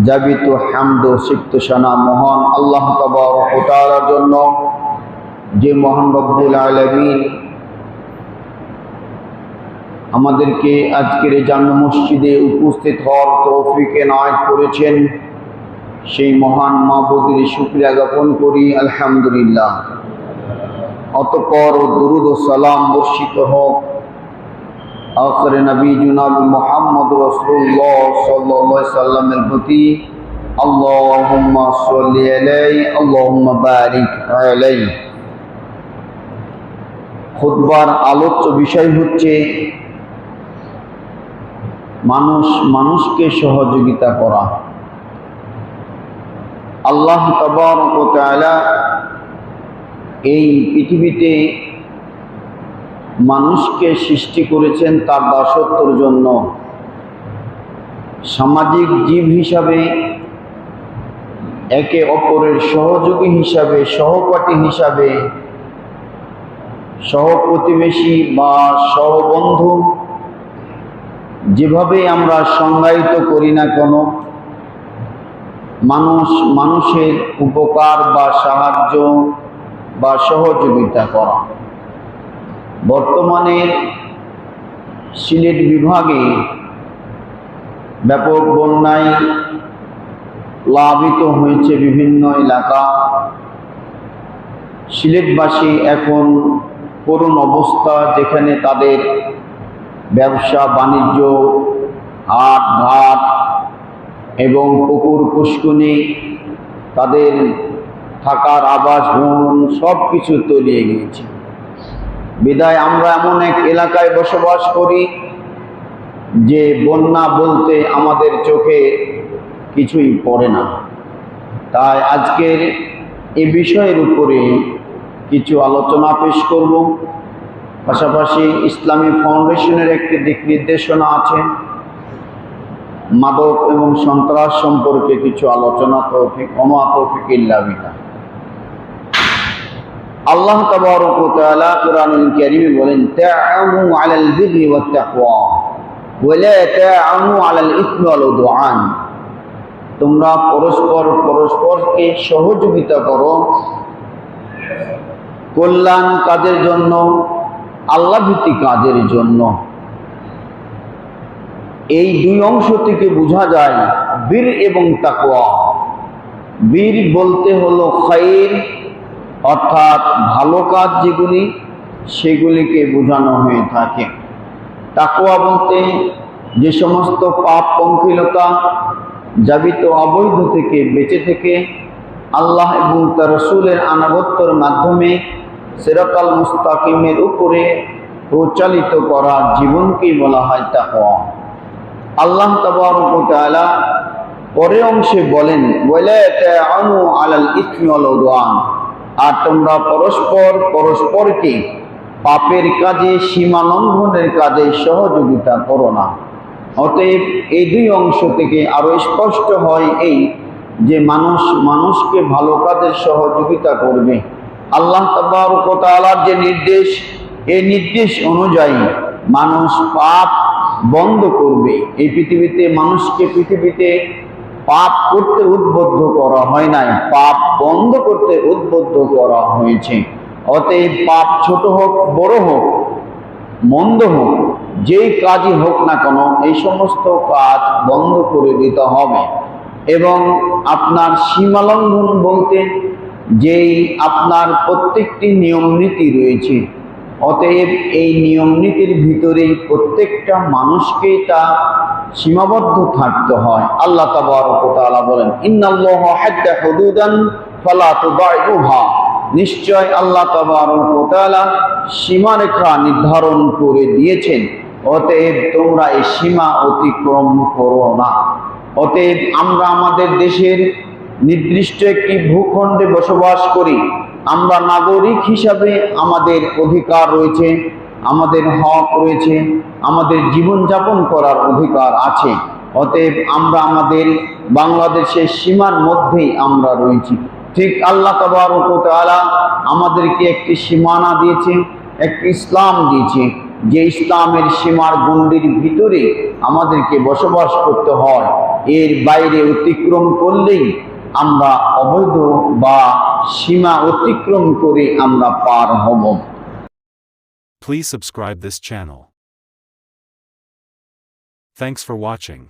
যাবিত হামদ ও সিফত শানা মহান আল্লাহ তাবারক ওয়া তাআলার জন্য, যে মহান রব্বুল আলামিন আমাদেরকে আজকের জামে মসজিদে উপস্থিত হওয়ার তৌফিক এনায়েত করেছেন। সেই মহান মাবুদের শুকরিয়া জ্ঞাপন করি, আলহামদুলিল্লাহ। অতঃপর দুরূদ ও সালাম বর্ষিত হোক আখির নবী জনাব মুহাম্মদ রাসূলুল্লাহ সাল্লাল্লাহু আলাইহি সাল্লামের প্রতি। আল্লাহুম্মা সাল্লি আলাইহি আল্লাহুম্মা বারিক আলাইহি। খুতবার আলোচ্য বিষয় হচ্ছে মানুষকে সহযোগিতা করা। আল্লাহ তাবারক ওয়া তাআলা এই পৃথিবীতে মানুষকে সৃষ্টি করেছেন তার দাসত্বের জন্য। সামাজিক জীব হিসাবে, একে অপরের সহযোগী হিসাবে, সহপাঠী হিসাবে, সহপ্রতিবেশী বা সহবন্ধু, যেভাবে আমরা সংজ্ঞায়িত করি না কেন, মানুষের উপকার বা সাহায্য বা সহযোগিতা করা। বর্তমানে সিলেট বিভাগে ব্যাপক বন্যায় প্লাবিত হয়েছে বিভিন্ন এলাকা। সিলেটবাসী এখন করুণ অবস্থা, যেখানে তাদের ব্যবসা বাণিজ্য, হাট ঘাট এবং পুকুর পুষ্কুনি, তাদের থাকার আবাসভবন সব কিছু তলিয়ে গিয়েছে। বিদায় আমরা এমন এক এলাকায় বসবাস করি যে বন্যা বলতে আমাদের চোখে কিছুই পড়ে না। তাই আজকের এই বিষয়ের উপরে কিছু আলোচনা পেশ করব। পাশাপাশি ইসলামী ফাউন্ডেশনের একটি দিক নির্দেশনা আছে, মাদক এবং সন্ত্রাস সম্পর্কে কিছু আলোচনা। তৌফিক ওমা তৌফিক ইল্লা বিল্লাহ। আল্লাহ তাবারক ওয়া তাআলা কুরআনুল কারীমে বলেন, তাআউনু আলাল বিররি ওয়াত তাকওয়া ওয়া লা তাআউনু আলাল ইসমি ওয়াল উদওয়ান। তোমরা পরস্পরকে সহযোগিতা করো কল্যাণ কাজের জন্য, আল্লাহ ভিত্তিক কাজের জন্য। এই দুই অংশ থেকে বোঝা যায় বীর এবং তাকওয়া। বীর বলতে হলো খায়র, অর্থাৎ ভালো কাজ যেগুলি, সেগুলিকে বোঝানো হয়ে থাকে। তাকওয়া বলতে যে সমস্ত পাপ পঙ্কিলতা, যাবিত অবৈধ থেকে বেঁচে থেকে আল্লাহ এবং তার রাসূলের আনুগত্যের মাধ্যমে সিরাতাল মুস্তাকিমের উপরে প্রচালিত করা জীবনকেই বলা হয় তাকওয়া। আল্লাহ তাবারক ওয়া তাআলা পরের অংশে বলেন, ওয়ালা তাআনু আলাল ইসমি ওয়াল উদওয়ান। আর তোমরা পরস্পরকে পাপের কাজে, সীমা লঙ্ঘনের কাজে সহযোগিতা করো না। অতএব এই দুই অংশ থেকে আরো স্পষ্ট হয় এই যে মানুষকে ভালো কাজে সহযোগিতা করবে। আল্লাহ তাবারক ওয়া তাআলার যে নির্দেশ, এই নির্দেশ অনুযায়ী মানুষ পাপ বন্ধ করবে। এই পৃথিবীতে পাপ করতে উদ্বুদ্ধ করা হয় নাই, পাপ বন্ধ করতে উদ্বুদ্ধ করা হয়েছে। অতএব পাপ ছোট হোক, বড় হোক, মন্দ হোক, যেই কাজই হোক না কেন, এই সমস্ত কাজ বন্ধ করে দিতে হবে। এবং আপনার সীমালঙ্ঘন বলতে যেই আপনার প্রত্যেকটি নিয়ম নীতি রয়েছে, অতএব এই নিয়ম নীতির ভিতরেই প্রত্যেকটা মানুষকে তা সীমাবদ্ধ থাকতে হয়। আল্লাহ তাবারক ওয়া তাআলা বলেন, ইন্নাল্লাহা হাদ্দা হুদুদান ফালা তুদাইউহা। নিশ্চয় আল্লাহ তাবারক ওয়া তাআলা সীমারেখা নির্ধারণ করে দিয়েছেন, অতএব তোমরা এই সীমা অতিক্রম করো না। অতএব আমরা আমাদের দেশের নির্দিষ্ট একটি ভূখণ্ডে বসবাস করি। আমরা নাগরিক হিসাবে আমাদের অধিকার রয়েছে, আমাদের হক রয়েছে, আমাদের জীবনযাপন করার অধিকার আছে। অতএব আমরা আমাদের বাংলাদেশের সীমার মধ্যেই আমরা রয়েছি। ঠিক আল্লাহ তাবারক ওয়া তাআলা আমাদেরকে একটি সীমানা দিয়েছে, একটি ইসলাম দিয়েছে, যে ইসলামের সীমার গণ্ডির ভিতরে আমাদেরকে বসবাস করতে হয়। এর বাইরে অতিক্রম করলেই আমরা অবৈধ বা সীমা অতিক্রম করে আমরা পার হব। Please subscribe this channel. Thanks for watching.